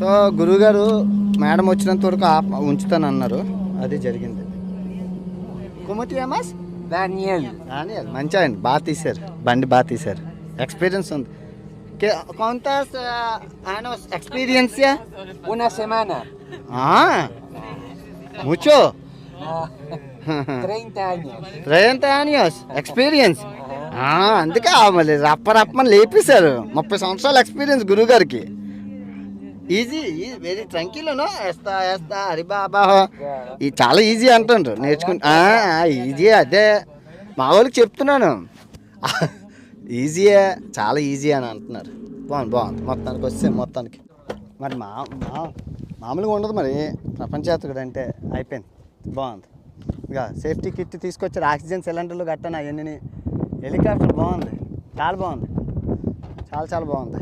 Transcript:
So గురువుగారు madam వచ్చినంత వరకు ఉంచుతాను అన్నారు, అది జరిగింది. కుమతి ఏమాస్ Daniel. డానియల్ మంచి ఆయన, బాగా తీశారు, బండి బాగా తీశారు, ఎక్స్పీరియన్స్ ఉంది. ¿Cuántas años experiencia? Una semana. Mucho. 30 años. 30 años experience. అందుకే మళ్ళీ రప్పని లేపేశారు. 30 సంవత్సరాల ఎక్స్పీరియన్స్ గురువుగారికి. ఈజీ, వెరీ ట్రంకిలోనో వేస్తా అరి బాబా, ఇది చాలా ఈజీ అంటుండ్రు నేర్చుకుంటా. ఈజీ, అదే మా వాళ్ళకి చెప్తున్నాను, ఈజీయే, చాలా ఈజీ అని అంటున్నారు. బాగుంది మొత్తానికి వస్తే మొత్తానికి. మరి మామూలుగా ఉండదు మరి, ప్రపంచయాత్రికుడు అంటే అయిపోయింది. బాగుంది. ఇక సేఫ్టీ కిట్ తీసుకొచ్చారు, ఆక్సిజన్ సిలిండర్లు కట్టాను అవన్నీ. హెలికాప్టర్ బాగుంది, చాలా బాగుంది, చాలా బాగుంది.